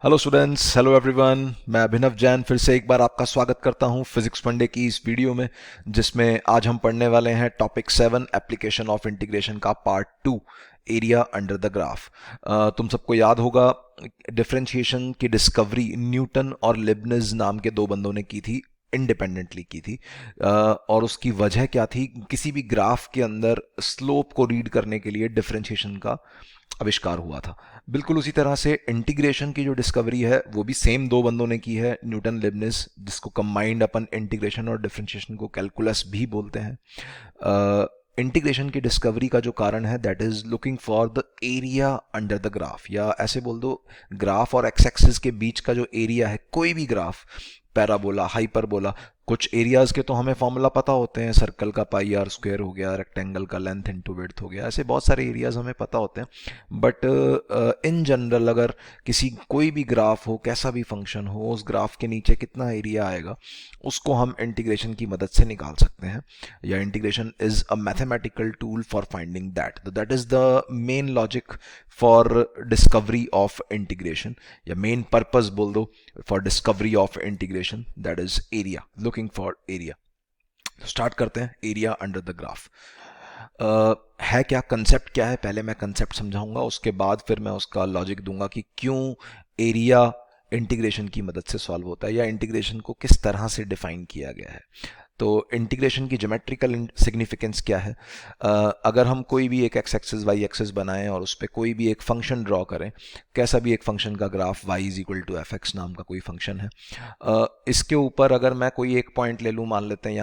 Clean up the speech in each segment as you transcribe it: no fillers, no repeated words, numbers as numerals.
Hello students, hello everyone. मैं अभिनव जैन फिर से एक बार आपका स्वागत करता हूं फिजिक्स मंडे की इस वीडियो में, जिसमें आज हम पढ़ने वाले हैं टॉपिक 7 एप्लीकेशन ऑफ इंटीग्रेशन का part 2, area under the graph. तुम सबको याद होगा, डिफरेंशिएशन की डिस्कवरी न्यूटन और लिबनिज नाम के दो बंदों ने की थी, इंडिपेंडेंटली की थी। और उसकी वजह क्या थी? किसी भी ग्राफ के अंदर स्लोप को रीड करने के लिए डिफरेंशिएशन का आविष्कार हुआ था। बिल्कुल उसी तरह से इंटीग्रेशन की जो डिस्कवरी है वो भी सेम दो बंदों ने की है, न्यूटन लिबनिस, जिसको कंबाइंड अपन इंटीग्रेशन और डिफरेंशिएशन को कैलकुलस भी बोलते हैं। इंटीग्रेशन की डिस्कवरी का जो कारण है that is looking for the area under the graph, या ऐसे बोल दो ग्राफ और एक्स एक्सिस के बीच का जो एरिया है, कोई भी ग्राफ, पैराबोला, हाइपरबोला, कुछ एरियाज के तो हमें फॉर्मूला पता होते हैं, सर्कल का पाई आर स्क्वायर हो गया, रेक्टेंगल का लेंथ इनटू विड्थ हो गया, ऐसे बहुत सारे एरियाज हमें पता होते हैं। बट इन जनरल अगर किसी कोई भी ग्राफ हो, कैसा भी फंक्शन हो, उस ग्राफ के नीचे कितना एरिया आएगा उसको हम इंटीग्रेशन की मदद से निकाल सकते हैं, या integration is a mathematical tool for finding that is the main logic for discovery of integration, या मेन पर्पस बोल दो for discovery of integration, that is area, looking for area. Start करते हैं एरिया अंडर द ग्राफ। है क्या, concept क्या है, पहले मैं कंसेप्ट समझाऊंगा, उसके बाद फिर मैं उसका लॉजिक दूंगा कि क्यों एरिया इंटीग्रेशन की मदद से सॉल्व होता है, या इंटीग्रेशन को किस तरह से डिफाइन किया गया है। तो इंटीग्रेशन की ज्योमेट्रिकल सिग्निफिकेंस क्या है? अगर हम कोई भी एक एक्स एक्सिस वाई एक्सिस बनाएं और उस पर कोई भी एक फंक्शन ड्रॉ करें, कैसा भी एक फंक्शन का graph, y is equal to F X नाम का कोई फंक्शन है, इसके ऊपर अगर मैं कोई एक पॉइंट ले लूँ, मान लेते हैं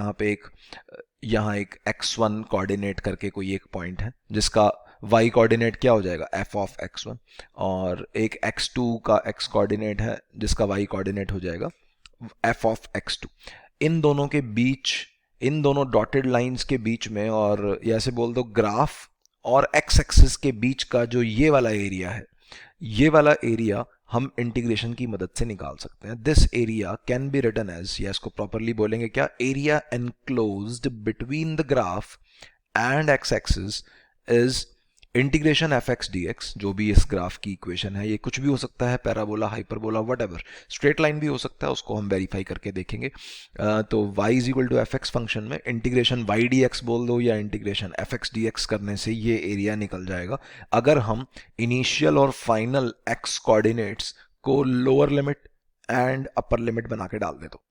यहाँ एक x1 कोऑर्डिनेट करके कोई एक पॉइंट है जिसका y कोऑर्डिनेट क्या हो जाएगा, f ऑफ x1, और एक x2 का x कोऑर्डिनेट है जिसका y कोऑर्डिनेट हो जाएगा f ऑफ x2। इन दोनों के बीच, इन दोनों डॉटेड लाइंस के बीच में, और ऐसे बोल दो ग्राफ और एक्स एक्सिस के बीच का जो ये वाला एरिया है, ये वाला एरिया हम इंटीग्रेशन की मदद से निकाल सकते हैं। This area can be written as, या इसको प्रॉपरली बोलेंगे क्या, area enclosed between the graph and x axis is integration F X D X. जो भी इस ग्राफ की इक्वेशन है, ये कुछ भी हो सकता है, parabola, hyperbola, what ever, straight line भी हो सकता है, उसको हम वेरीफाई करके देखेंगे। तो y is equal to F X function में इंटीग्रेशन वाई डी एक्स बोल दो या integration F X D X करने से ये एरिया निकल जाएगा, अगर हम इनिशियल और फाइनल एक्स कोऑर्डिनेट्स को lower limit and upper limit बना के डाल दे तो।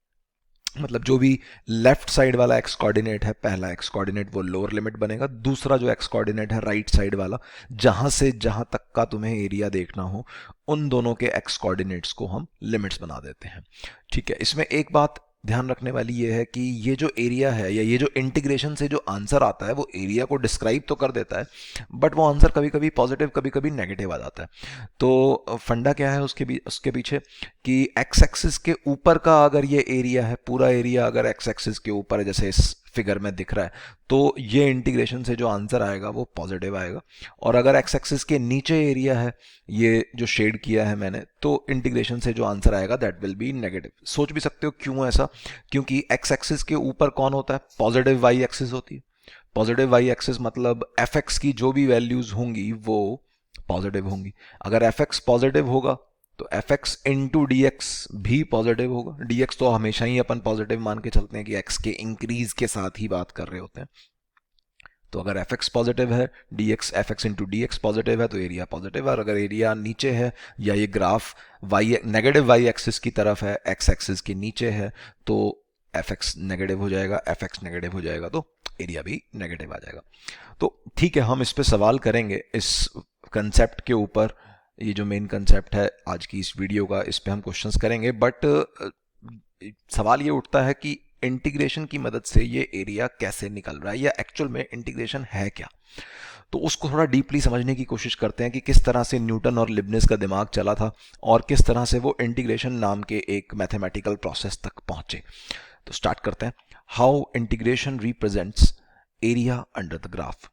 मतलब जो भी लेफ्ट साइड वाला एक्स कोऑर्डिनेट है, पहला एक्स कोऑर्डिनेट वो लोअर लिमिट बनेगा, दूसरा जो एक्स कोऑर्डिनेट है राइट साइड वाला, जहां से जहां तक का तुम्हें एरिया देखना हो, उन दोनों के एक्स कोऑर्डिनेट्स को हम लिमिट्स बना देते हैं। ठीक है, इसमें एक बात ध्यान रखने वाली ये है कि ये जो एरिया है, या ये जो इंटीग्रेशन से जो आंसर आता है, वो एरिया को डिस्क्राइब तो कर देता है, बट वो आंसर कभी कभी पॉजिटिव कभी कभी नेगेटिव आ जाता है। तो फंडा क्या है उसके पीछे, कि एक्स एक्सिस के ऊपर का अगर ये एरिया है, पूरा एरिया अगर एक्स एक्सिस के ऊपर है, जैसे इस फिगर में दिख रहा है, तो ये इंटीग्रेशन से जो आंसर आएगा वो पॉजिटिव आएगा। और अगर एक्स एक्सिस के नीचे एरिया है, ये जो शेड किया है मैंने, तो इंटीग्रेशन से जो आंसर आएगा दैट विल बी नेगेटिव। सोच भी सकते हो क्यों ऐसा, क्योंकि एक्स एक्सिस के ऊपर कौन होता है, पॉजिटिव वाई एक्सिस होती है। पॉजिटिव वाई एक्सिस मतलब एफ एक्स की जो भी वैल्यूज होंगी वो पॉजिटिव होंगी। अगर एफ एक्स पॉजिटिव होगा तो F x into d x भी पॉजिटिव होगा। डी एक्स तो हमेशा ही अपन पॉजिटिव मान के चलते हैं कि एक्स के इंक्रीज के साथ ही बात कर रहे होते हैं। तो अगर एफ एक्स पॉजिटिव है, D x, F x into d x positive है, तो एरिया पॉजिटिव है। और अगर एरिया नीचे है, या ये graph Y negative Y axis की तरफ है, एक्स एक्सिस के नीचे है, तो एफ एक्स नेगेटिव हो जाएगा, एफ एक्स नेगेटिव हो जाएगा, तो एरिया भी नेगेटिव आ जाएगा। तो ठीक है, हम इस पे सवाल करेंगे, इस कंसेप्ट के ऊपर। ये जो मेन कंसेप्ट है आज की इस वीडियो का, इस पे हम क्वेश्चंस करेंगे। बट सवाल ये उठता है कि इंटीग्रेशन की मदद से ये एरिया कैसे निकल रहा है, या एक्चुअल में इंटीग्रेशन है क्या। तो उसको थोड़ा डीपली समझने की कोशिश करते हैं कि किस तरह से न्यूटन और लिबनिस का दिमाग चला था, और किस तरह से वो इंटीग्रेशन नाम के एक मैथमेटिकल प्रोसेस तक पहुंचे। तो स्टार्ट करते हैं। How integration represents area under the graph.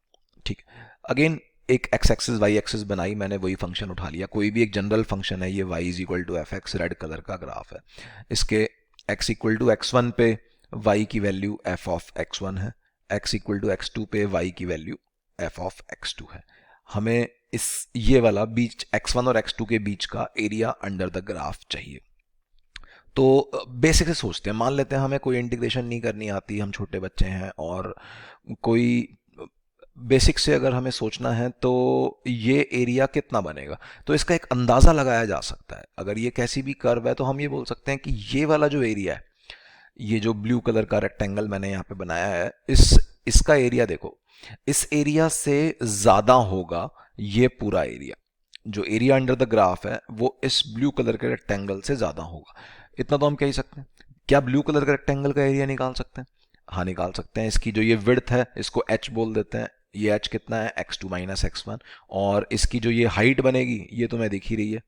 ठीक, अगेन एक एक्स एक्सिस वाई एक्सिस बनाई मैंने, वही फंक्शन उठा लिया, कोई भी एक जनरल फंक्शन है, ये y is equal to F X, red colour का ग्राफ है। इसके x इक्वल टू x1 पे y की वैल्यू f ऑफ x1 है, x इक्वल टू x2 पे y की वैल्यू f ऑफ x2 है। हमें इस ये वाला बीच x1 और x2 के बीच का एरिया अंडर द ग्राफ चाहिए। तो बेसिक से सोचते हैं, मान लेते हैं हमें कोई इंटीग्रेशन नहीं करनी आती, हम छोटे बच्चे हैं, और कोई बेसिक से अगर हमें सोचना है तो ये एरिया कितना बनेगा, तो इसका एक अंदाज़ा लगाया जा सकता है। अगर ये कैसी भी कर्व है तो हम ये बोल सकते हैं कि ये वाला जो एरिया है, ये जो ब्लू कलर का रेक्टेंगल मैंने यहाँ पे बनाया है, इसका एरिया देखो, इस एरिया से ज़्यादा होगा ये पूरा एरिया। जो एरिया अंडर द ग्राफ है वो इस ब्लू कलर के रेक्टेंगल से ज़्यादा होगा। इतना तो हम कह ही सकते हैं। क्या ब्लू कलर के रेक्टेंगल का एरिया निकाल सकते हैं? हाँ, निकाल सकते हैं। इसकी जो ये विड्थ है इसको h बोल देते हैं। ये h कितना है? x2 minus x1। और इसकी जो ये हाइट बनेगी ये तुम्हें दिख ही रही है,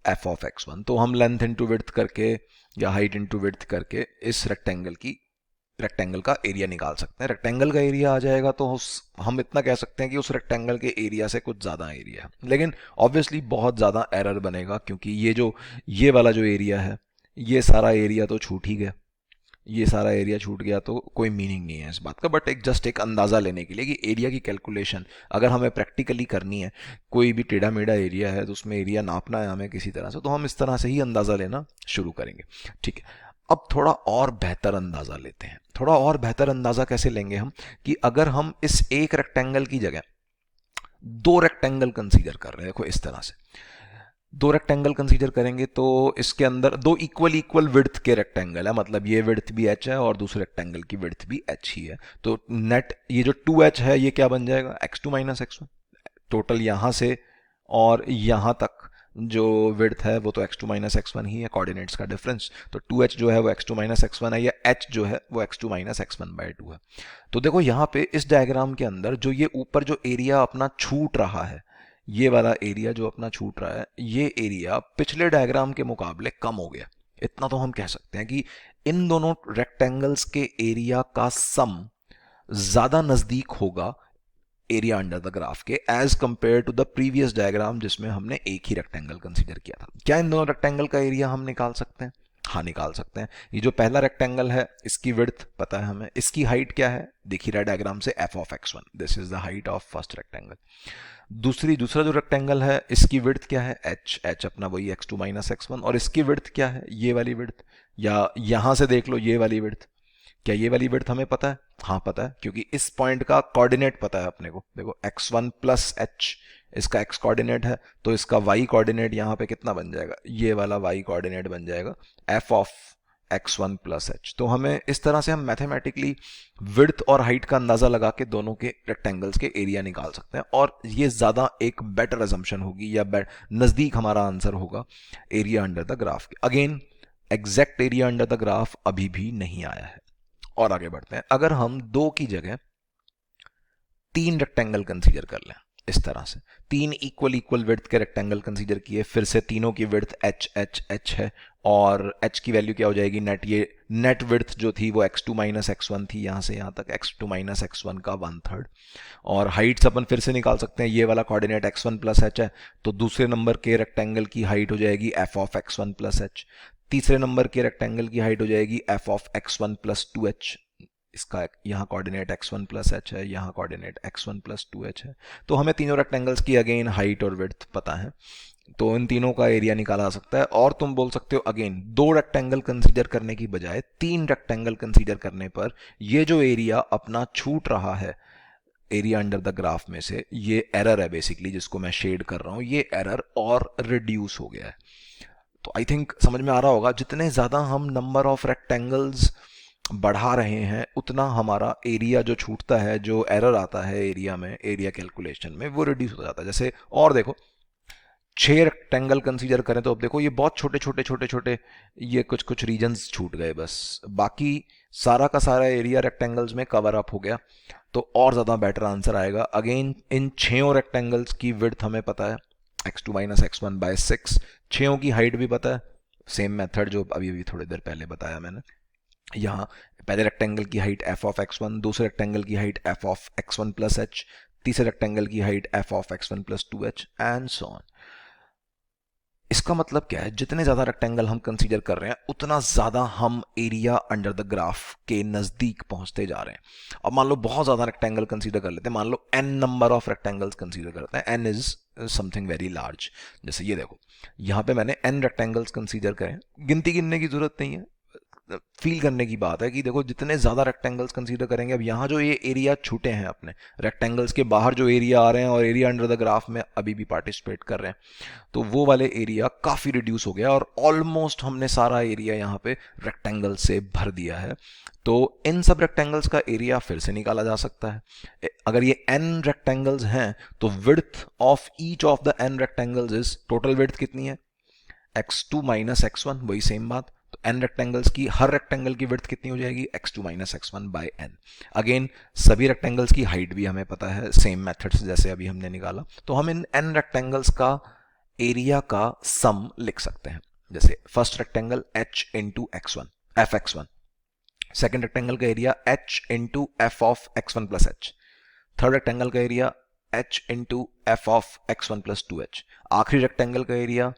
f ऑफ x1। तो हम लेंथ इंटू विड्थ करके या हाइट इंटू विड्थ करके इस रेक्टेंगल का एरिया निकाल सकते हैं। रेक्टेंगल का एरिया आ जाएगा तो हम इतना कह सकते हैं कि उस रेक्टेंगल के एरिया से कुछ ज़्यादा एरिया है। लेकिन ऑब्वियसली बहुत ज़्यादा एरर बनेगा, क्योंकि ये वाला जो एरिया है, ये सारा एरिया तो छूट ही गया। ये सारा एरिया छूट गया तो कोई मीनिंग नहीं है इस बात का। बट जस्ट एक अंदाज़ा लेने के लिए कि एरिया की कैलकुलेशन अगर हमें प्रैक्टिकली करनी है, कोई भी टेढ़ा मेढ़ा एरिया है तो उसमें एरिया नापना है हमें किसी तरह से, तो हम इस तरह से ही अंदाज़ा लेना शुरू करेंगे। ठीक है, अब थोड़ा और बेहतर अंदाज़ा लेते हैं। थोड़ा और बेहतर अंदाज़ा कैसे लेंगे हम, कि अगर हम इस एक रेक्टेंगल की जगह दो रेक्टेंगल कंसीडर कर रहे हैं, देखो इस तरह से दो रेक्टेंगल कंसीडर करेंगे तो इसके अंदर दो इक्वल विड्थ के रेक्टेंगल है, मतलब ये विड्थ भी h है और दूसरे रेक्टेंगल की विड्थ भी h ही है। तो नेट ये जो 2h है ये क्या बन जाएगा? x2 minus x1। टोटल यहाँ से और यहाँ तक जो विड्थ है वो तो x2 माइनस x1 ही है, कोऑर्डिनेट्स का डिफरेंस। तो 2h जो है वो x2 माइनस x1 है, या h जो है वो x2 माइनस x1/2 है। तो देखो यहाँ पे इस डायग्राम के अंदर जो ये ऊपर जो एरिया अपना छूट रहा है, ये वाला एरिया जो अपना छूट रहा है, ये एरिया पिछले डायग्राम के मुकाबले कम हो गया। इतना तो हम कह सकते हैं कि इन दोनों रेक्टेंगल्स के एरिया का सम ज्यादा नजदीक होगा एरिया अंडर द ग्राफ के, as compare to the previous diagram जिसमें हमने एक ही रेक्टेंगल कंसीडर किया था। क्या इन दोनों रेक्टेंगल का एरिया हम निकाल सकते हैं? हाँ, निकाल सकते हैं। ये जो पहला रेक्टेंगल है इसकी विड्थ पता है हमें, इसकी हाइट क्या है दिख ही रहा है डायग्राम से, f of x1। This is the height of first rectangle. दूसरा जो रेक्टेंगल है इसकी विड्थ क्या है? h अपना वही x2 माइनस x1। और इसकी विड्थ क्या है? ये वाली विड्थ, या यहां से देख लो ये वाली विड्थ। क्या ये वाली विड्थ हमें पता है? हाँ पता है, क्योंकि इस पॉइंट का कोऑर्डिनेट पता है अपने को। देखो x1 प्लस h इसका x कोऑर्डिनेट है, तो इसका y कोऑर्डिनेट यहाँ पे कितना बन जाएगा? ये वाला y कोऑर्डिनेट बन जाएगा f of x1 plus h। तो हमें इस तरह से हम मैथमेटिकली विड्थ और हाइट का अंदाजा लगा के दोनों के रेक्टेंगल्स के एरिया निकाल सकते हैं, और ये ज्यादा एक बेटर अजम्पशन होगी, या नजदीक हमारा आंसर होगा एरिया अंडर द ग्राफ के। Again exact area under the graph अभी भी नहीं आया है। और आगे बढ़ते हैं। अगर हम दो की जगह तीन रेक्टेंगल कंसीडर कर लें, इस तरह से तीन इक्वल विड्थ के रेक्टेंगल कंसीडर किए, फिर से तीनों की विड्थ h है, और h की वैल्यू क्या हो जाएगी? ये नेट विड्थ जो थी वो x2 माइनस x1 थी, यहां से यहां तक x2 माइनस x1 का 1/3। और हाइट्स अपन फिर से निकाल सकते हैं, ये वाला कोऑर्डिनेट x1 प्लस h है, तो दूसरे नंबर के रेक्टेंगल की हाइट हो जाएगी f of x1 plus h। तीसरे नंबर के रेक्टेंगल की हाइट हो जाएगी f of x1 plus 2h। इसका यहाँ कोऑर्डिनेट x1 प्लस h है, यहाँ कोऑर्डिनेट x1 प्लस 2h है। तो हमें तीनों रेक्टेंगल्स की अगेन हाइट और विड्थ पता है, तो इन तीनों का एरिया निकाला जा सकता है। और तुम बोल सकते हो अगेन दो रेक्टेंगल कंसीडर करने की बजाय तीन रेक्टेंगल कंसीडर करने पर ये जो एरिया अपना छूट रहा है एरिया अंडर द ग्राफ में से, ये एरर है बेसिकली जिसको मैं शेड कर रहा हूं, ये एरर और रिड्यूस हो गया है। तो आई थिंक समझ में आ रहा होगा, जितने ज्यादा हम नंबर ऑफ रेक्टेंगल्स बढ़ा रहे हैं उतना हमारा एरिया जो छूटता है, जो एरर आता है एरिया में, एरिया कैलकुलेशन में, वो रिड्यूस हो जाता है। जैसे और देखो 6 रेक्टेंगल कंसीडर करें तो अब देखो ये बहुत छोटे ये कुछ रीजन्स छूट गए, बस बाकी सारा का सारा एरिया रेक्टेंगल्स में कवर अप हो गया। तो और ज्यादा बेटर आंसर आएगा। अगेन इन 6 रेक्टेंगल्स की विड्थ हमें पता है x2 माइनस x1/6, 6 की हाइट भी पता है, सेम मेथड जो अभी थोड़ी देर पहले बताया मैंने। यहाँ पहले रेक्टेंगल की हाइट f ऑफ x1, दूसरे रेक्टेंगल की height f of x1 plus h, तीसरे रेक्टेंगल की height f of x1 plus 2h and so on. इसका मतलब क्या है, जितने ज्यादा रेक्टेंगल हम कंसीडर कर रहे हैं उतना ज्यादा हम एरिया अंडर द ग्राफ के नजदीक पहुंचते जा रहे हैं। अब मान लो बहुत ज्यादा रेक्टेंगल कंसीडर कर लेते हैं, मान लो n number of rectangles consider करते हैं, n is something very large. जैसे ये देखो, यहाँ पे मैंने n रेक्टेंगल्स कंसीडर करें, गिनती गिनने की जरूरत नहीं है, फील करने की बात है कि देखो जितने ज्यादा रेक्टेंगल्स कंसीडर करेंगे, अब यहाँ जो ये एरिया छूटे हैं अपने रेक्टेंगल्स के बाहर जो एरिया आ रहे हैं और एरिया अंडर द ग्राफ में अभी भी पार्टिसिपेट कर रहे हैं, तो वो वाले एरिया काफी रिड्यूस हो गया और ऑलमोस्ट हमने सारा एरिया यहाँ पे रेक्टेंगल से भर दिया है। तो इन सब रेक्टेंगल्स का एरिया फिर से निकाला जा सकता है। अगर ये n रेक्टेंगल्स हैं तो width of each of the n rectangles is, total width कितनी है, x2 माइनस x1, वही सेम बात। तो n रेक्टेंगल्स की, हर रेक्टेंगल की विड्थ कितनी हो जाएगी, x2 minus x1 by n। Again सभी रेक्टेंगल्स की हाइट भी हमें पता है, सेम मेथड से जैसे अभी हमने निकाला। तो हम इन n रेक्टेंगल्स का एरिया का सम लिख सकते हैं। जैसे first rectangle h into x1, f x1, second rectangle का area h into f of x1 plus h, third rectangle का area h into f of x1 plus 2h, आखिरी rectangle का area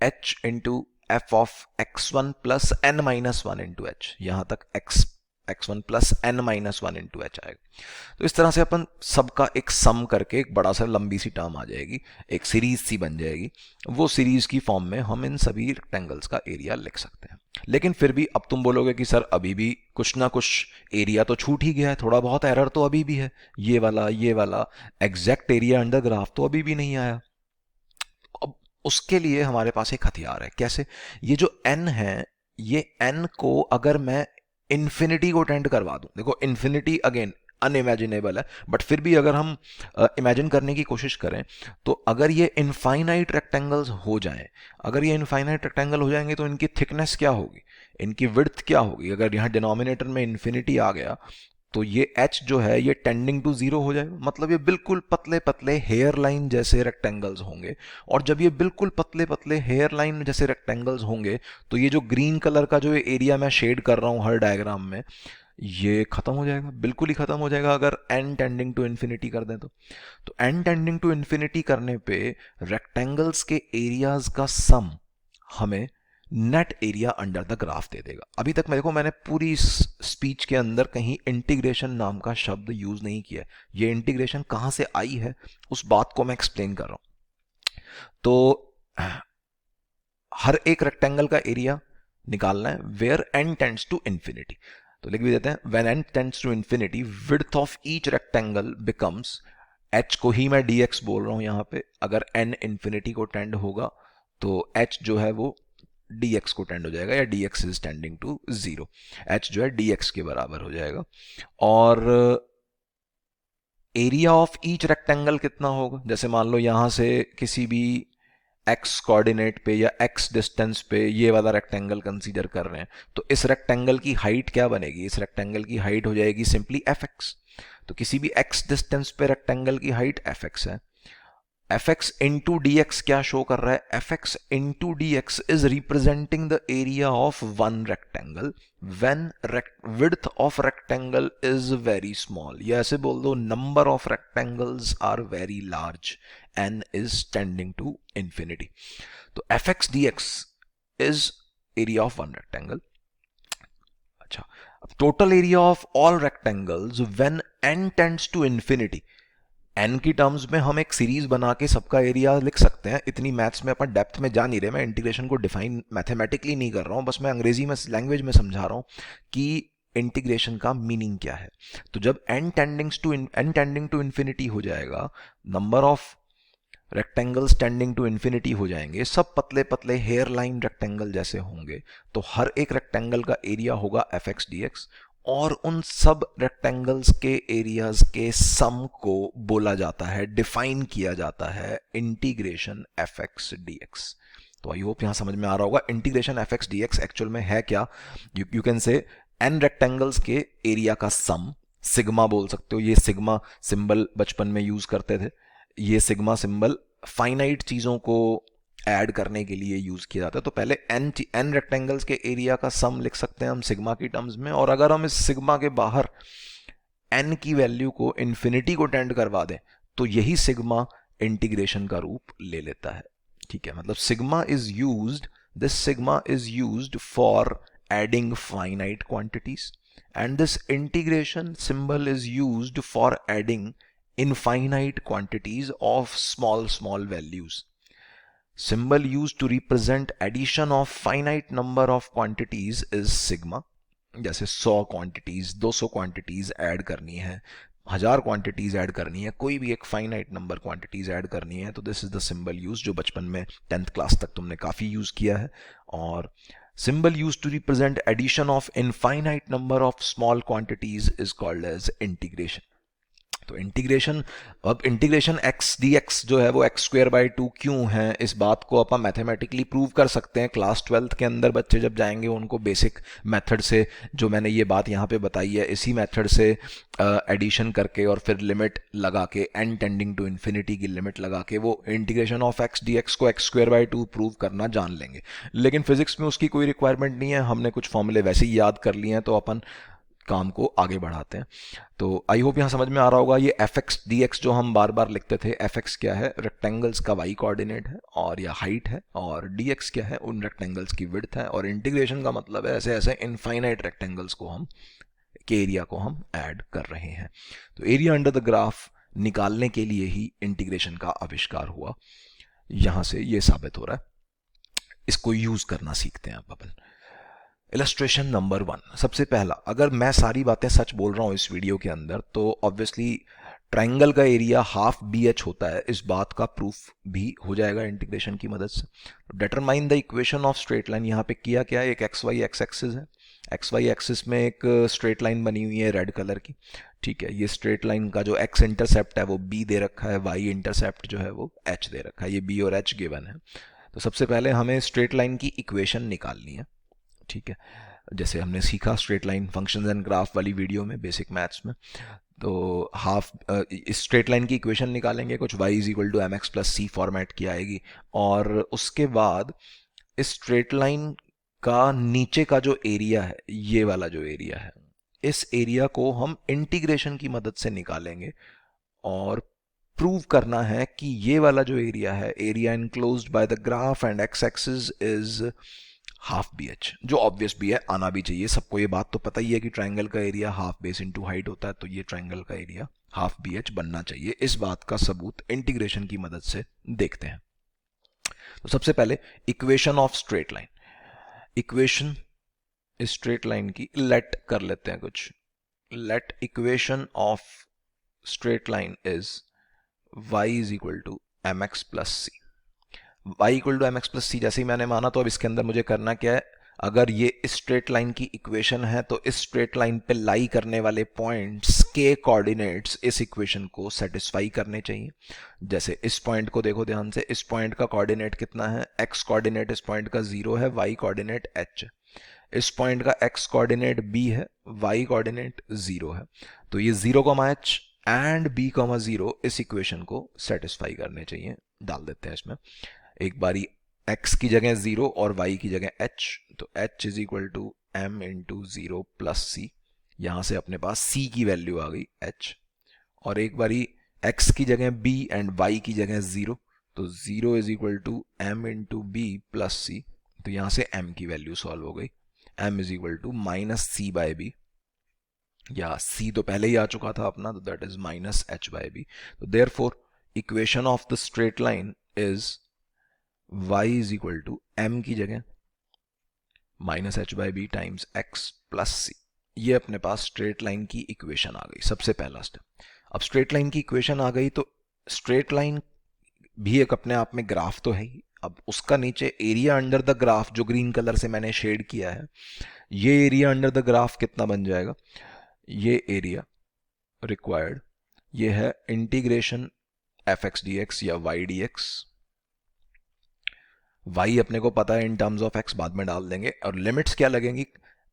h into f of x1 plus n minus one into h, यहां तक x1 plus n minus one into h आएगा। तो इस तरह से अपन सबका एक सम करके एक बड़ा सा लंबी सी टर्म आ जाएगी, एक सीरीज सी बन जाएगी। वो सीरीज की फॉर्म में हम इन सभी रेक्टेंगल्स का एरिया लिख सकते हैं। लेकिन फिर भी अब तुम बोलोगे कि सर अभी भी कुछ ना कुछ एरिया तो छूट ही गया है, थोड़ा बहुत एरर तो अभी भी है, ये वाला एग्जैक्ट एरिया अंडर ग्राफ तो अभी भी नहीं आया। अब उसके लिए हमारे पास एक हथियार है। कैसे, ये जो n है, ये n को अगर मैं इन्फिनिटी को टेंड करवा दूं, देखो इन्फिनिटी अगेन अनइमेजिनेबल है, बट फिर भी अगर हम इमेजिन करने की कोशिश करें तो अगर ये इनफाइनाइट रेक्टेंगल्स हो जाएं, अगर ये इनफाइनाइट रेक्टेंगल हो जाएंगे तो इनकी थिकनेस क्या होगी, इनकी विड्थ क्या होगी। अगर यहाँ डिनोमिनेटर में इन्फिनिटी आ गया तो ये h जो है ये टेंडिंग टू जीरो हो जाएगा, मतलब ये बिल्कुल पतले पतले हेयर लाइन जैसे रेक्टेंगल्स होंगे। और जब ये बिल्कुल पतले पतले हेयर लाइन जैसे रेक्टेंगल्स होंगे तो ये जो ग्रीन कलर का जो एरिया मैं शेड कर रहा हूं हर डायग्राम में, ये खत्म हो जाएगा, बिल्कुल ही खत्म हो जाएगा अगर n टेंडिंग टू इन्फिनिटी कर दें तो n टेंडिंग टू इन्फिनिटी करने पे रेक्टेंगल्स के एरियाज का सम हमें net area under the graph दे देगा। अभी तक मेरे को, मैंने पूरी स्पीच के अंदर कहीं इंटीग्रेशन नाम का शब्द यूज नहीं किया। ये इंटीग्रेशन कहां से आई है उस बात को मैं एक्सप्लेन कर रहा हूं। तो हर एक रेक्टेंगल का एरिया निकालना है where n tends to infinity. तो लिख भी देते हैं, when n tends to infinity width of each rectangle becomes, h को ही मैं dx बोल रहा हूं यहां पे, अगर n इन्फिनिटी को टेंड होगा तो h जो है वो dx को टेंड हो जाएगा, या dx is tending to zero, h जो है dx के बराबर हो जाएगा। और एरिया ऑफ ईच रेक्टेंगल कितना होगा, जैसे मान लो यहां से किसी भी x कोऑर्डिनेट पे या x डिस्टेंस पे ये वाला रेक्टेंगल कंसीडर कर रहे हैं, तो इस रेक्टेंगल की हाइट क्या बनेगी, इस रेक्टेंगल की हाइट हो जाएगी सिंपली fx। तो किसी भी x डिस्टेंस पे रेक्टेंगल की हाइट fx है। fx इंटू dx क्या शो कर रहा है, fx into dx is representing the area of one rectangle when width of rectangle is very small, या ऐसे बोल दो number of rectangles are very large, n is tending to infinity। तो fx dx is area of one rectangle। अच्छा, अब total area of all rectangles when n tends to infinity, n की terms में हम एक सीरीज बना के सबका एरिया लिख सकते हैं। इतनी मैथ्स में अपन डेप्थ में जा नहीं रहे, मैं इंटीग्रेशन को डिफाइन मैथमेटिकली नहीं कर रहा हूं, बस मैं अंग्रेजी में लैंग्वेज में समझा रहा हूं कि इंटीग्रेशन का मीनिंग क्या है। तो जब n टेंडिंग टू इंफिनिटी हो जाएगा, number of rectangles tending to infinity हो जाएंगे, सब पतले पतले हेयर लाइन रेक्टेंगल जैसे होंगे, तो हर एक रेक्टेंगल का एरिया होगा fx dx, और उन सब रेक्टेंगल्स के एरियाज के सम को बोला जाता है, डिफाइन किया जाता है इंटीग्रेशन fx dx। तो आई होप यहां समझ में आ रहा होगा इंटीग्रेशन fx dx एक्चुअल में है क्या। You can say n rectangles के एरिया का सम, सिग्मा बोल सकते हो, ये सिग्मा सिंबल बचपन में यूज करते थे, ये सिग्मा सिंबल फाइनाइट चीजों को ऐड करने के लिए यूज किया जाता है। तो पहले n रेक्टेंगल्स के एरिया का सम लिख सकते हैं हम सिग्मा की टर्म्स में, और अगर हम इस सिग्मा के बाहर n की वैल्यू को इन्फिनिटी को टेंड करवा दें तो यही सिग्मा इंटीग्रेशन का रूप ले लेता है। ठीक है, मतलब sigma is used, this sigma is used for adding finite quantities, and this integration symbol is used for adding infinite quantities of small values. Symbol used to represent addition of finite number of quantities is sigma. जैसे 100 quantities, 200 quantities add करनी है, 1000 quantities add करनी है, कोई भी एक finite number quantities add करनी है, तो this is the symbol use, जो बचपन में 10th क्लास तक तुमने काफ़ी यूज़ किया है. और symbol used to represent addition of infinite number of small quantities is called as integration. तो इंटीग्रेशन, अब इंटीग्रेशन एक्स डी एक्स जो है वो एक्स स्क्वायर बाई 2 क्यों है, इस बात को अपन मैथमेटिकली प्रूव कर सकते हैं. क्लास 12th के अंदर बच्चे जब जाएंगे उनको बेसिक मेथड से, जो मैंने ये बात यहाँ पे बताई है, इसी मेथड से एडिशन करके और फिर लिमिट लगा के, एन टेंडिंग टू इन्फिनिटी की लिमिट लगा के, वो integration of x D x को एक्स स्क्वायर बाई 2 प्रूव करना जान लेंगे. लेकिन फिजिक्स में उसकी कोई रिक्वायरमेंट नहीं है, हमने कुछ फॉर्मूले वैसे ही याद कर लिए हैं, तो अपन काम को आगे बढ़ाते हैं. तो आई होप यहाँ समझ में आ रहा होगा. ये एफ एक्स डी एक्स जो हम बार बार लिखते थे, एफ एक्स क्या है, रेक्टेंगल्स का वाई कोऑर्डिनेट है और या हाइट है, और डी एक्स क्या है, उन रेक्टेंगल्स की विड्थ है, और इंटीग्रेशन का मतलब है ऐसे ऐसे इनफाइनाइट रेक्टेंगल्स को हम के एरिया को हम ऐड कर रहे हैं. तो एरिया अंडर द ग्राफ निकालने के लिए ही इंटीग्रेशन का आविष्कार हुआ. यहां से ये साबित हो रहा है. इसको यूज करना सीखते हैं अब अपन. Illustration number 1. सबसे पहला, अगर मैं सारी बातें सच बोल रहा हूं इस वीडियो के अंदर, तो ऑब्वियसली ट्राइंगल का एरिया हाफ बी एच होता है, इस बात का प्रूफ भी हो जाएगा इंटीग्रेशन की मदद से. Determine the equation of straight line. यहाँ पे किया क्या है, एक एक्स वाई एक्स एक्सिस है, एक्स वाई एक्सिस में एक स्ट्रेट लाइन बनी हुई है रेड कलर की. ठीक है, ये स्ट्रेट लाइन का जो एक्स इंटरसेप्ट है वो बी दे रखा है, वाई इंटरसेप्ट जो है वो एच दे रखा है, ये बी और एच गिवन है. तो सबसे पहले हमें स्ट्रेट लाइन की इक्वेशन निकालनी है. ठीक है, जैसे हमने सीखा straight line functions and graph वाली वीडियो में, बेसिक मैथ्स में. तो हाफ इस स्ट्रेट लाइन की इक्वेशन निकालेंगे, कुछ y is equal to m x plus C format की आएगी, और उसके बाद इस स्ट्रेट लाइन का नीचे का जो एरिया है, ये वाला जो एरिया है, इस एरिया को हम इंटीग्रेशन की मदद से निकालेंगे, और प्रूव करना है कि ये वाला जो एरिया है, area enclosed by the graph and x axis is half b h, जो ऑब्वियस भी है, आना भी चाहिए सबको. ये बात तो पता ही है कि ट्राइंगल का area half base into height होता है, तो ये ट्राइंगल का एरिया हाफ बी एच बनना चाहिए. इस बात का सबूत इंटीग्रेशन की मदद से देखते हैं. तो सबसे पहले equation of straight line. Equation straight line की लेट कर लेते हैं कुछ. Let equation of straight line is y is equal to m x plus c. y equal to m x plus c जैसे ही मैंने माना, तो अब इसके अंदर मुझे करना क्या है, अगर ये स्ट्रेट लाइन की इक्वेशन है, तो इस स्ट्रेट लाइन पे लाई करने वाले पॉइंट्स के कोऑर्डिनेट्स इस इक्वेशन को सेटिस्फाई करने चाहिए. जैसे इस पॉइंट को देखो ध्यान से, इस पॉइंट का कोऑर्डिनेट कितना है, x कोऑर्डिनेट इस पॉइंट का 0 है, y कोऑर्डिनेट h है. इस पॉइंट का x कोऑर्डिनेट b है, y कोऑर्डिनेट 0 है. तो ये 0,h एंड b,0 इस इक्वेशन को सेटिस्फाई करने चाहिए. डाल देते हैं इसमें एक बारी x की जगह 0 और y की जगह h, तो h is equal to m into 0 plus C. यहां से अपने पास c की वैल्यू आ गई h, और एक बारी x की जगह b एंड y की जगह 0, तो 0 is equal to m into B plus C. तो यहां से m की वैल्यू सॉल्व हो गई, m is equal to minus c by b, या c तो पहले ही आ चुका था अपना, तो that is minus h by B. तो therefore equation of the straight line is y is equal to m की जगह minus H by B times X plus C. ये अपने पास स्ट्रेट लाइन की इक्वेशन आ गई, सबसे पहला स्टेप. अब स्ट्रेट लाइन की इक्वेशन आ गई, तो स्ट्रेट लाइन भी एक अपने आप में ग्राफ तो है ही. अब उसका नीचे एरिया अंडर द ग्राफ जो ग्रीन कलर से मैंने शेड किया है, ये एरिया अंडर द ग्राफ कितना बन जाएगा, ये एरिया रिक्वायर्ड, ये है integration F X D x या वाई डी एक्स. y अपने को पता है इन टर्म्स ऑफ x, बाद में डाल देंगे. और लिमिट्स क्या लगेंगी,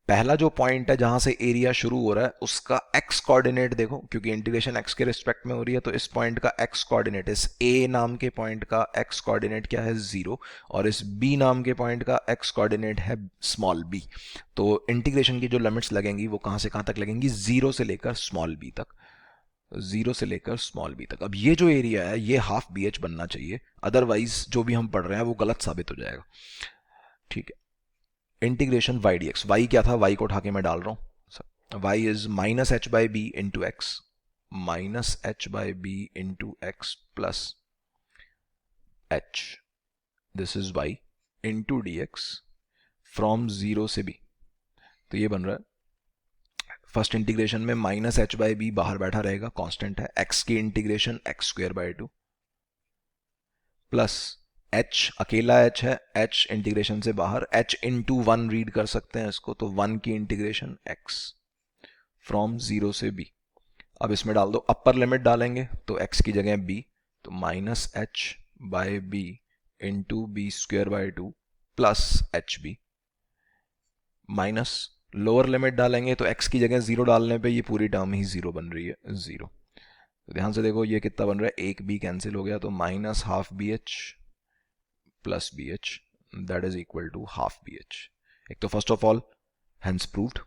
पहला जो पॉइंट है जहां से एरिया शुरू हो रहा है उसका x कोऑर्डिनेट देखो, क्योंकि इंटीग्रेशन x के रिस्पेक्ट में हो रही है, तो इस पॉइंट का x कोऑर्डिनेट, इस a नाम के पॉइंट का x कोऑर्डिनेट क्या है 0, और इस b नाम के पॉइंट का x कोऑर्डिनेट है स्मॉल b. तो इंटीग्रेशन की जो लिमिट्स लगेंगी वो कहां से कहां तक लगेंगी, 0 से लेकर स्मॉल b तक. 0 से लेकर स्मॉल b तक। अब ये जो एरिया है ये हाफ बी एच बनना चाहिए, अदरवाइज जो भी हम पढ़ रहे हैं वो गलत साबित हो जाएगा। ठीक है, integration Y D x, y क्या था, वाई को उठा के मैं डाल रहा हूँ, y is minus H by b into x, minus H by b into x plus h, this is y into d x from 0 से b। तो ये बन रहा है, फर्स्ट इंटीग्रेशन में माइनस एच बाई बी बाहर बैठा रहेगा, कांस्टेंट है, एक्स की integration x square by 2 plus h, अकेला एच है, एच इंटीग्रेशन से बाहर, एच इंटू 1 रीड कर सकते हैं इसको, तो 1 की इंटीग्रेशन एक्स फ्रॉम 0 से b। अब इसमें डाल दो, अपर लिमिट डालेंगे तो x की जगह b, तो minus H by b into b square by 2 plus h b, minus lower limit डालेंगे तो x की जगह 0 डालने पे ये पूरी टर्म ही 0 बन रही है, 0। तो ध्यान से देखो ये कितना बन रहा है, एक b कैंसिल हो गया, तो minus half b h plus b h that is equal to half b h. एक तो first of all hence proved,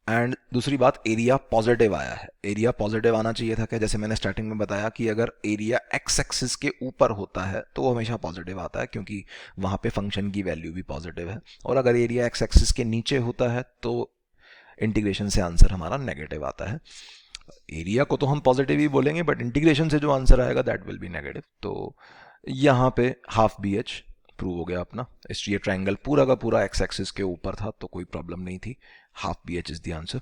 and दूसरी बात एरिया पॉजिटिव आया है। एरिया पॉजिटिव आना चाहिए था क्या, जैसे मैंने स्टार्टिंग में बताया कि अगर एरिया एक्स एक्सिस के ऊपर होता है तो वो हमेशा पॉजिटिव आता है, क्योंकि वहां पे फंक्शन की वैल्यू भी पॉजिटिव है, और अगर एरिया एक्स एक्सिस के नीचे होता है तो इंटीग्रेशन से आंसर हमारा नेगेटिव आता है। एरिया को तो हम पॉजिटिव ही बोलेंगे, बट इंटीग्रेशन से जो आंसर आएगा दैट विल बी नेगेटिव। तो यहाँ पे हाफ बी एच प्रूव हो गया अपना, इसलिए ट्रायंगल पूरा का पूरा एक्स एक्सिस के ऊपर था तो कोई प्रॉब्लम नहीं थी, half b h is the answer.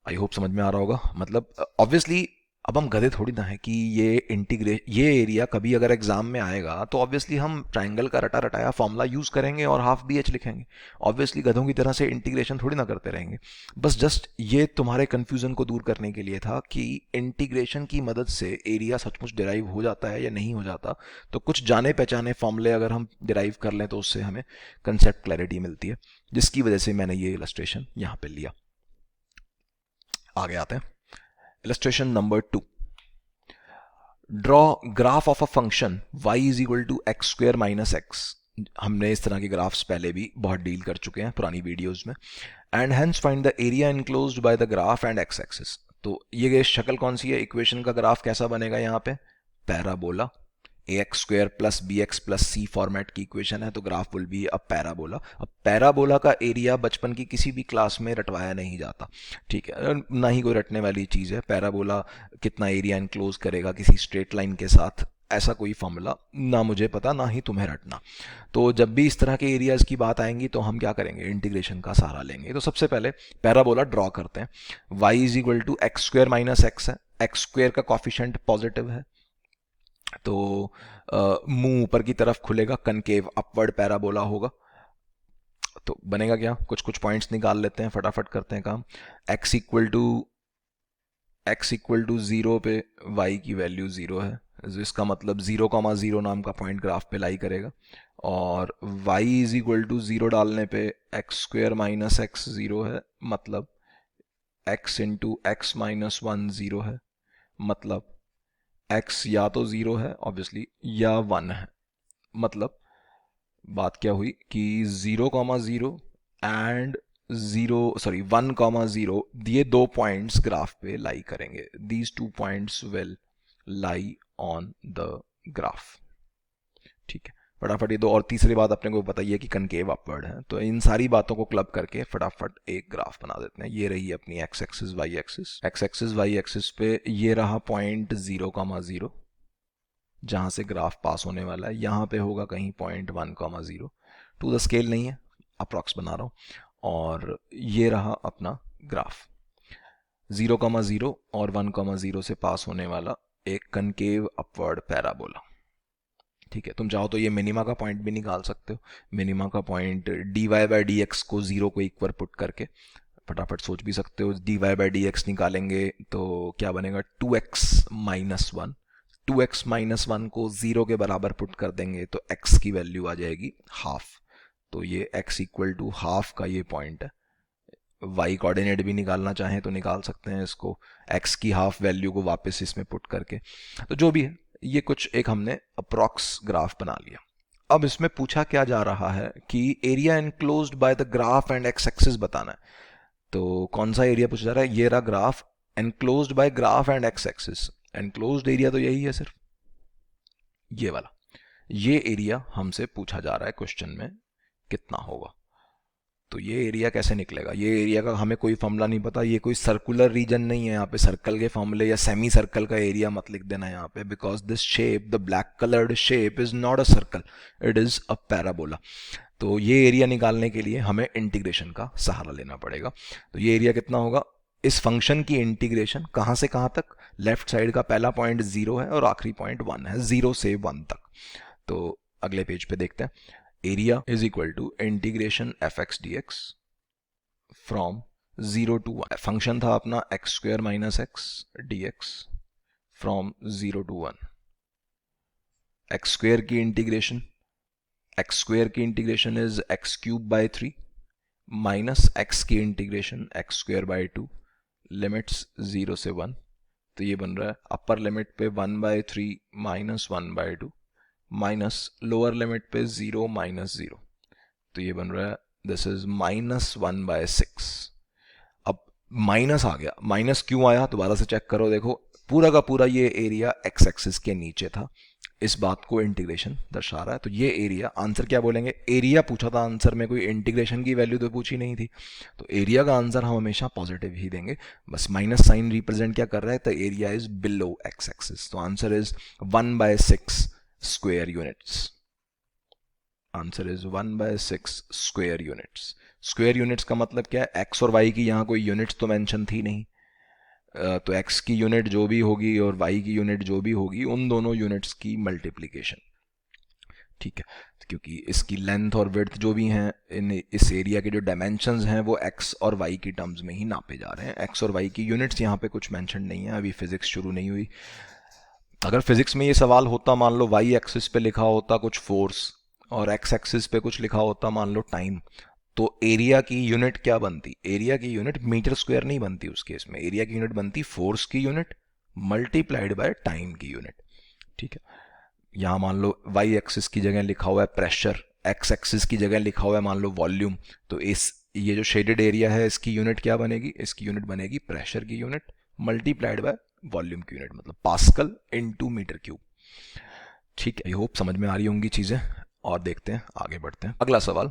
I hope समझ में आ रहा होगा। मतलब ऑब्वियसली अब हम गधे थोड़ी ना है कि ये एरिया कभी अगर एग्जाम में आएगा तो ऑब्वियसली हम ट्रायंगल का रटा रटाया फॉर्मूला यूज करेंगे और हाफ बी एच लिखेंगे। ऑब्वियसली गधों की तरह से इंटीग्रेशन थोड़ी ना करते रहेंगे। बस जस्ट ये तुम्हारे कंफ्यूजन को दूर करने के लिए था कि इंटीग्रेशन की मदद से एरिया सचमुच डिराइव हो जाता है या नहीं हो जाता। तो कुछ जाने पहचाने फॉर्मूले अगर हम डिराइव कर लें तो उससे हमें कंसेप्ट क्लैरिटी मिलती है, जिसकी वजह से मैंने ये इलस्ट्रेशन यहाँ पे लिया। आगे आते हैं, illustration number 2, draw graph of a function y is equal to x square minus x। हमने इस तरह के ग्राफ्स पहले भी बहुत डील कर चुके हैं पुरानी वीडियोस में। And hence find the area enclosed by the graph and x axis. तो ये शक्ल कौन सी है, इक्वेशन का ग्राफ कैसा बनेगा, यहाँ पे parabola, A X square plus B X plus C format की इक्वेशन है, तो graph will be a parabola. अब पैराबोला का एरिया बचपन की किसी भी क्लास में रटवाया नहीं जाता, ठीक है, ना ही कोई रटने वाली चीज़ है। पैराबोला कितना एरिया इनक्लोज करेगा किसी स्ट्रेट लाइन के साथ, ऐसा कोई फॉर्मूला ना मुझे पता ना ही तुम्हें रटना। तो जब भी इस तरह के एरियाज की बात आएंगी तो हम क्या करेंगे, इंटीग्रेशन का सहारा लेंगे। तो सबसे पहले पैराबोला ड्रॉ करते हैं। y is equal to x square minus x है, एक्स स्क्वायर का कॉफिशिएंट पॉजिटिव है, तो मुंह ऊपर की तरफ खुलेगा, कनकेव अपवर्ड पैराबोला होगा। तो बनेगा क्या, कुछ कुछ पॉइंट्स निकाल लेते हैं, फटाफट करते हैं काम। x इक्वल टू 0 पे y की वैल्यू 0 है, इसका मतलब 0,0 नाम का पॉइंट ग्राफ पे लाई करेगा, और y इज इक्वल टू 0 डालने पे एक्स स्क्वायर माइनस एक्स 0 है, मतलब x इंटू एक्स माइनस 1 0 है, मतलब x या तो 0 है ऑब्वियसली या 1 है। मतलब बात क्या हुई कि 0,0 एंड 1,0 ये दो पॉइंट्स ग्राफ पे लाई करेंगे। These two points will lie on the graph, ठीक है। फटाफट ये दो, और तीसरी बात अपने को बताइए कि कनकेव अपवर्ड है। तो इन सारी बातों को क्लब करके फटाफट एक ग्राफ बना देते हैं। ये रही अपनी x axis y axis, x axis y axis पे ये रहा पॉइंट 0,0 जहां से ग्राफ पास होने वाला है, यहाँ पे होगा कहीं पॉइंट 1,0, टू द स्केल नहीं है, अप्रॉक्स बना रहा हूँ, और ये रहा अपना ग्राफ 0,0 और 1,0 से पास होने वाला एक कनकेव अपवर्ड पैराबोला, ठीक है। तुम चाहो तो ये मिनिमा का पॉइंट भी निकाल सकते हो, मिनिमा का point dy by D x को 0 को इक्वल पुट करके फटाफट सोच भी सकते हो। dy बाई डी एक्स निकालेंगे तो क्या बनेगा, 2x माइनस 1, 2x माइनस 1 को 0 के बराबर पुट कर देंगे तो x की वैल्यू आ जाएगी हाफ, तो ये x इक्वल टू हाफ का ये पॉइंट है। y कोऑर्डिनेट भी निकालना चाहें तो निकाल सकते हैं इसको, x की हाफ वैल्यू को वापस इसमें पुट करके। तो जो भी है, ये कुछ एक हमने अप्रॉक्स ग्राफ बना लिया। अब इसमें पूछा क्या जा रहा है कि area enclosed by the graph and x axis बताना है। तो कौन सा एरिया पूछा जा रहा है, ये रहा graph enclosed bye graph and x axis. Enclosed area तो यही है सिर्फ ये वाला, ये एरिया हमसे पूछा जा रहा है क्वेश्चन में कितना होगा। तो ये एरिया कैसे निकलेगा, ये एरिया का हमें कोई फॉर्मूला नहीं पता, ये कोई सर्कुलर रीजन नहीं है, यहाँ पे सर्कल के फॉर्मूले या सेमी सर्कल का एरिया मत लिख देना यहाँ पे, because this shape, the black coloured shape is not a circle, it is a parabola. तो ये एरिया निकालने के लिए हमें इंटीग्रेशन का सहारा लेना पड़ेगा। तो ये एरिया कितना होगा, इस फंक्शन की इंटीग्रेशन कहाँ से कहाँ तक, लेफ्ट साइड का पहला पॉइंट 0 है और आखिरी पॉइंट 1 है, 0 से 1 तक। तो अगले पेज पे देखते हैं, area is equal to integration F X D x from 0 to 1। Function था अपना X square minus X D x from 0 to 1। X square की इंटीग्रेशन, एक्स स्क्वेयर की integration is X cube by 3 minus X की integration X square by 2, limits 0 से 1। तो ये बन रहा है अपर लिमिट पे 1/3 माइनस 1/2 माइनस लोअर लिमिट पे 0 माइनस 0। तो ये बन रहा है दिस इज -1/6। अब माइनस आ गया, माइनस क्यों आया दोबारा से चेक करो, देखो पूरा का पूरा ये एरिया एक्स एक्सिस के नीचे था, इस बात को इंटीग्रेशन दर्शा रहा है। तो ये एरिया, आंसर क्या बोलेंगे, एरिया पूछा था आंसर में, कोई इंटीग्रेशन की वैल्यू तो पूछी नहीं थी, तो एरिया का आंसर हम हमेशा पॉजिटिव ही देंगे। बस माइनस साइन रिप्रेजेंट क्या कर रहा है, तो area is below X axis. तो answer is 1/6 square units. Answer is 1/6 square units. Square units का मतलब क्या है, एक्स और वाई की यहाँ कोई यूनिट्स तो मेंशन थी नहीं, तो x की यूनिट जो भी होगी और y की यूनिट जो भी होगी उन दोनों यूनिट्स की मल्टीप्लिकेशन, ठीक है। क्योंकि इसकी लेंथ और विड्थ जो भी हैं, इन इस एरिया के जो डायमेंशंस हैं वो x और y की टर्म्स में ही नापे जा रहे हैं। x और y की यूनिट्स यहाँ पे कुछ मेंशन नहीं है, अभी फिजिक्स शुरू नहीं हुई। अगर फिजिक्स में ये सवाल होता, मान लो y एक्सिस पे लिखा होता कुछ फोर्स और x एक्सिस पे कुछ लिखा होता मान लो टाइम, तो एरिया की यूनिट क्या बनती, एरिया की यूनिट मीटर स्क्वायर नहीं बनती उस केस में, एरिया की यूनिट बनती फोर्स की यूनिट मल्टीप्लाइड बाय टाइम की यूनिट, ठीक है। यहां मान लो वाई एक्सिस की जगह लिखा हुआ है प्रेशर, एक्स एक्सिस की जगह लिखा हुआ है मान लो वॉल्यूम, तो इस ये जो शेडेड एरिया है इसकी यूनिट क्या बनेगी, इसकी यूनिट बनेगी प्रेशर की यूनिट मल्टीप्लाइड बाय वॉल्यूम की यूनिट, मतलब पास्कल इनटू मीटर क्यूब, ठीक है। आई होप समझ में आ रही होंगी चीजें, और देखते हैं आगे बढ़ते हैं। अगला सवाल,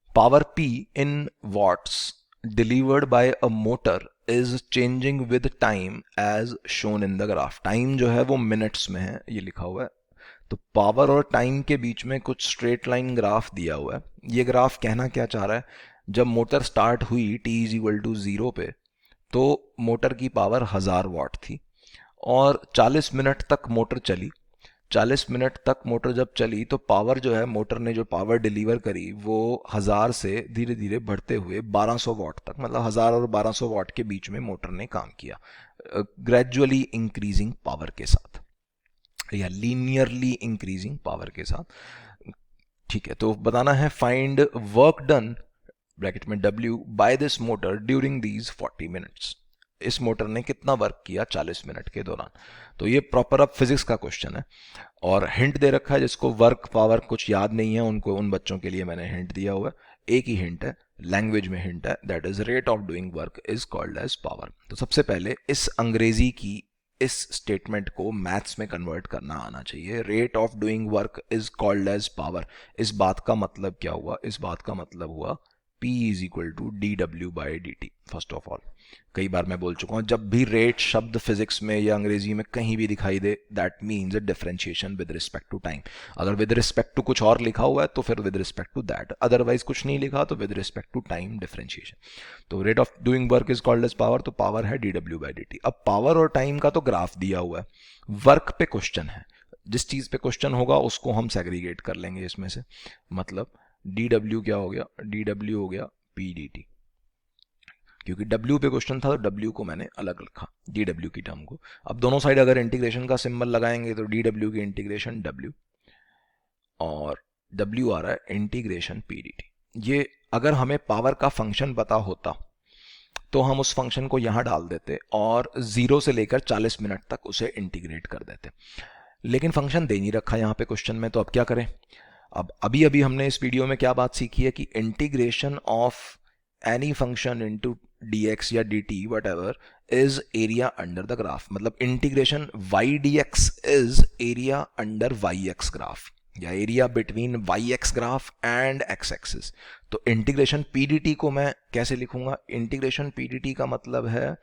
power P in watts delivered by a motor is changing with time as shown in the graph। Time जो है वो मिनट्स में है, ये लिखा हुआ है। तो पावर और टाइम के बीच में कुछ स्ट्रेट लाइन ग्राफ दिया हुआ है। ये ग्राफ कहना क्या चाह रहा है, जब मोटर स्टार्ट हुई t = 0 पे, तो मोटर की पावर 1000 वाट थी और 40 मिनट तक मोटर चली। 40 मिनट तक मोटर जब चली तो पावर जो है, मोटर ने जो पावर डिलीवर करी वो 1000 से धीरे धीरे बढ़ते हुए 1200 वाट तक, मतलब 1000 और 1200 वाट के बीच में मोटर ने काम किया, ग्रेजुअली इंक्रीजिंग पावर के साथ या लीनियरली इंक्रीजिंग पावर के साथ, ठीक है। तो बताना है फाइंड वर्क डन ब्रैकेट में W by this motor during these 40 minutes. इस मोटर ने कितना वर्क किया 40 मिनट के दौरान। तो ये प्रॉपर अब फिजिक्स का क्वेश्चन है और हिंट दे रखा है, जिसको वर्क पावर कुछ याद नहीं है उनको, उन बच्चों के लिए मैंने हिंट दिया हुआ है। एक ही हिंट है, लैंग्वेज में हिंट है, that is rate of doing work is called as power. तो सबसे पहले इस अंग्रेजी की इस स्टेटमेंट को मैथ्स में कन्वर्ट करना आना चाहिए। Rate of doing work is called as power, इस बात का मतलब क्या हुआ, इस बात का मतलब हुआ P = dW/dt। First of all, कई बार मैं बोल चुका हूं, जब भी रेट शब्द फिजिक्स में या अंग्रेजी में कहीं भी दिखाई दे, that means a differentiation with respect to time. अगर विद रिस्पेक्ट टू कुछ और लिखा हुआ है तो फिर with respect to that, otherwise कुछ नहीं लिखा तो with respect to time differentiation. तो rate of doing work is called as power, तो पावर है dW/dt। अब पावर और टाइम का तो ग्राफ दिया हुआ है, वर्क पे क्वेश्चन है, जिस चीज पे क्वेश्चन होगा उसको हम सेग्रीगेट कर लेंगे इसमें से। मतलब dW क्या हो गया, dW हो गया pdt, क्योंकि W पे क्वेश्चन था तो W को मैंने अलग रखा, dW की टर्म को। अब दोनों साइड अगर इंटीग्रेशन का सिंबल लगाएंगे तो dW की इंटीग्रेशन W और W आ रहा है इंटीग्रेशन pdt। ये अगर हमें पावर का फंक्शन पता होता तो हम उस फंक्शन को यहां डाल देते और 0 से लेकर 40 मिनट तक उसे इंटीग्रेट कर देते, लेकिन फंक्शन दे नहीं रखा यहाँ पे क्वेश्चन में, तो अब क्या करें। अब अभी हमने इस वीडियो में क्या बात सीखी है कि integration of any function into dx या dt whatever is area under the graph. मतलब integration y dx is area under yx graph या area between yx graph and x axis. तो इंटीग्रेशन pdt को मैं कैसे लिखूंगा? इंटीग्रेशन pdt का मतलब है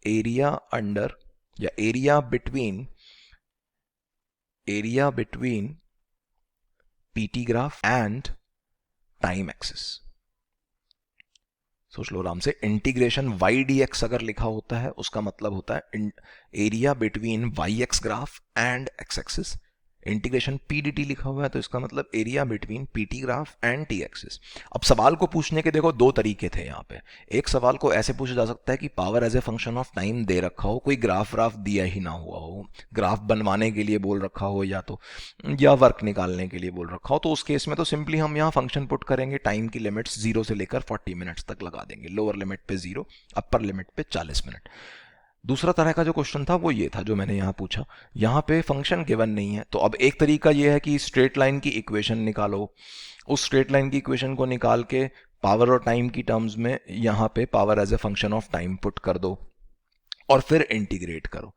एरिया अंडर या area between pt graph and time axis. सोच लो आराम से. इंटीग्रेशन y dx अगर लिखा होता है उसका मतलब होता है area between yx graph and x axis. Integration pdt लिखा हुआ है तो इसका मतलब area between pt graph and t axis. अब सवाल को पूछने के देखो दो तरीके थे यहाँ पे. एक सवाल को ऐसे पूछा जा सकता है कि power as a function of time दे रखा हो, कोई ग्राफ दिया ही ना हुआ हो, ग्राफ बनवाने के लिए बोल रखा हो या वर्क निकालने के लिए बोल रखा हो. तो उस केस में तो सिंपली हम यहाँ फंक्शन पुट करेंगे, टाइम की लिमिट्स 0 से लेकर 40 मिनट्स तक लगा देंगे. लोअर लिमिट पे 0, अपर लिमिट पे 40 मिनट. दूसरा तरह का जो क्वेश्चन था वो ये था जो मैंने यहाँ पूछा. यहाँ पे फंक्शन गिवन नहीं है. तो अब एक तरीका ये है कि स्ट्रेट लाइन की इक्वेशन निकालो. उस स्ट्रेट लाइन की इक्वेशन को निकाल के पावर और टाइम की टर्म्स में यहाँ पे power as a function of time put कर दो और फिर इंटीग्रेट करो.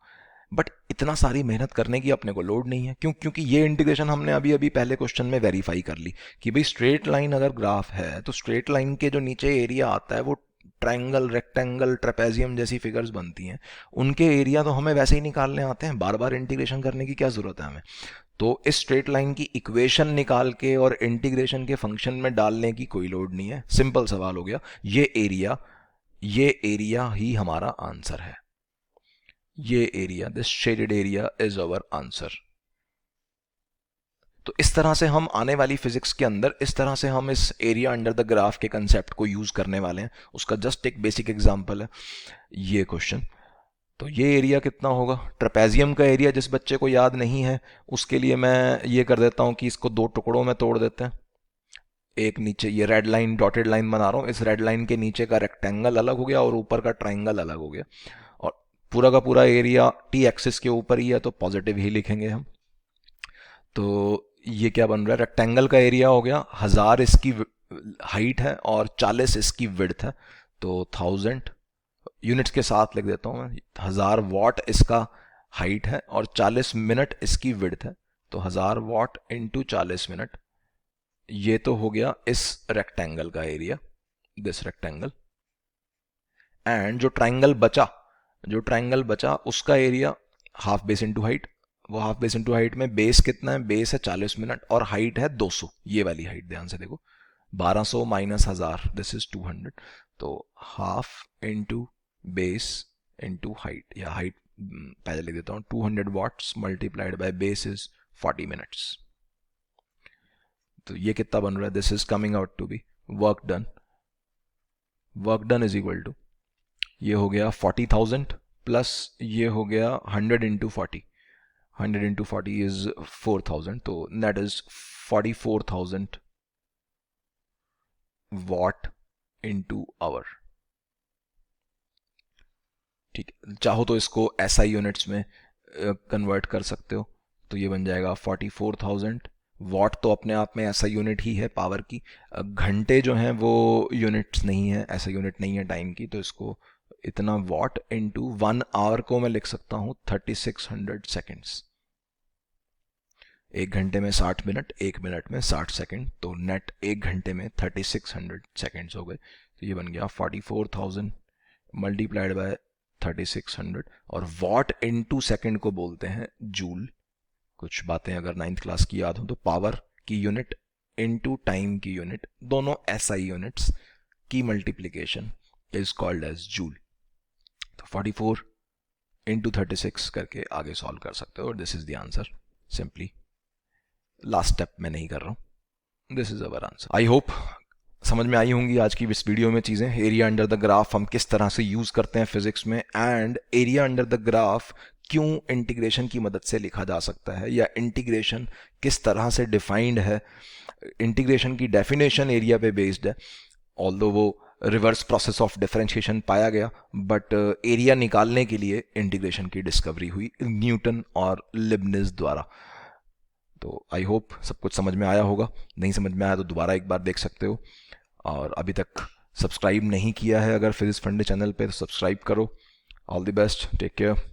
बट इतना सारी मेहनत करने की अपने को लोड नहीं है. क्योंकि ये इंटीग्रेशन हमने अभी पहले क्वेश्चन में वेरीफाई कर ली कि भाई स्ट्रेट लाइन अगर ग्राफ है तो स्ट्रेट लाइन के जो नीचे एरिया आता है वो ट्रायंगल, रेक्टेंगल, ट्रेपेजियम जैसी फिगर्स बनती हैं. उनके एरिया तो हमें वैसे ही निकालने आते हैं, बार बार इंटीग्रेशन करने की क्या जरूरत है हमें. तो इस स्ट्रेट लाइन की इक्वेशन निकाल के और इंटीग्रेशन के फंक्शन में डालने की कोई लोड नहीं है. सिंपल सवाल हो गया. ये एरिया ही हमारा आंसर है. ये area, this shaded area is our answer. तो इस तरह से हम आने वाली फिजिक्स के अंदर इस तरह से हम इस एरिया अंडर द ग्राफ के कंसेप्ट को यूज करने वाले हैं. उसका जस्ट एक बेसिक एग्जांपल है ये क्वेश्चन. तो ये एरिया कितना होगा? ट्रेपेजियम का एरिया जिस बच्चे को याद नहीं है उसके लिए मैं ये कर देता हूं कि इसको दो टुकड़ों में तोड़ देते हैं. एक नीचे ये रेड लाइन, डॉटेड लाइन बना रहा हूं. इस रेड लाइन के नीचे का रेक्टेंगल अलग हो गया और ऊपर का ट्राइंगल अलग हो गया. और पूरा का पूरा एरिया टी एक्सिस के ऊपर ही है तो पॉजिटिव ही लिखेंगे हम. तो ये क्या बन रहा है? रेक्टेंगल का एरिया हो गया 1000 इसकी हाइट है और 40 इसकी विड्थ है. तो 1000 यूनिट्स के साथ लिख देता हूँ मैं. 1000 वॉट इसका हाइट है और 40 मिनट इसकी विड्थ है. तो 1000 वॉट इंटू 40 मिनट. ये तो हो गया इस रेक्टेंगल का एरिया, दिस रेक्टेंगल. एंड जो ट्राइंगल बचा उसका area half base into height. वो हाफ बेस इंटू हाइट में बेस कितना है? बेस है 40 मिनट और हाइट है 200. ये वाली हाइट ध्यान से देखो. 1200 माइनस 1000, दिस इज 200. तो half into base into height, या हाइट पहले लिख देता हूँ. 200 watts multiplied by base is 40 minutes. तो ये कितना बन रहा है? This is coming out to be work done is equal to, ये हो गया 40,000 प्लस ये हो गया 100 इंटू 40. 100 into 40 is 4000. तो that is 44,000 watt into hour. ठीक है. चाहो तो इसको SI यूनिट्स में कन्वर्ट कर सकते हो. तो ये बन जाएगा 44,000 वॉट. तो अपने आप में SI यूनिट ही है पावर की. घंटे जो हैं वो यूनिट्स नहीं है, SI यूनिट नहीं है टाइम की. तो इसको इतना वॉट इंटू 1 आवर को मैं लिख सकता हूँ 3600 सेकेंड्स. एक घंटे में 60 मिनट, एक मिनट में 60 सेकंड. तो नेट एक घंटे में 3600 सेकेंड्स हो गए. तो ये बन गया 44,000 मल्टीप्लाइड बाय 3600. और वॉट इनटू सेकंड को बोलते हैं जूल. कुछ बातें अगर 9th क्लास की याद हो तो पावर की यूनिट इनटू टाइम की यूनिट, दोनों SI यूनिट्स की multiplication is called as joule. तो 44 इंटू 36 करके आगे सॉल्व कर सकते हो और this is the answer. Simply last step मैं नहीं कर रहा हूं. This is our answer. I hope समझ में आई होंगी आज की इस वीडियो में चीज़ें. एरिया अंडर द ग्राफ हम किस तरह से यूज़ करते हैं फिजिक्स में, and area under the graph क्यों इंटीग्रेशन की मदद से लिखा जा सकता है, या इंटीग्रेशन किस तरह से डिफाइंड है. इंटीग्रेशन की डेफिनेशन एरिया पे बेस्ड है, ऑल्दो वो रिवर्स प्रोसेस ऑफ डिफरेंशिएशन पाया गया, बट एरिया निकालने के लिए इंटीग्रेशन की डिस्कवरी हुई न्यूटन और लिबनिज द्वारा. तो आई होप सब कुछ समझ में आया होगा. नहीं समझ में आया तो दोबारा एक बार देख सकते हो. और अभी तक सब्सक्राइब नहीं किया है अगर फिजिक्स फंडे चैनल पे तो सब्सक्राइब करो। All the best, take care.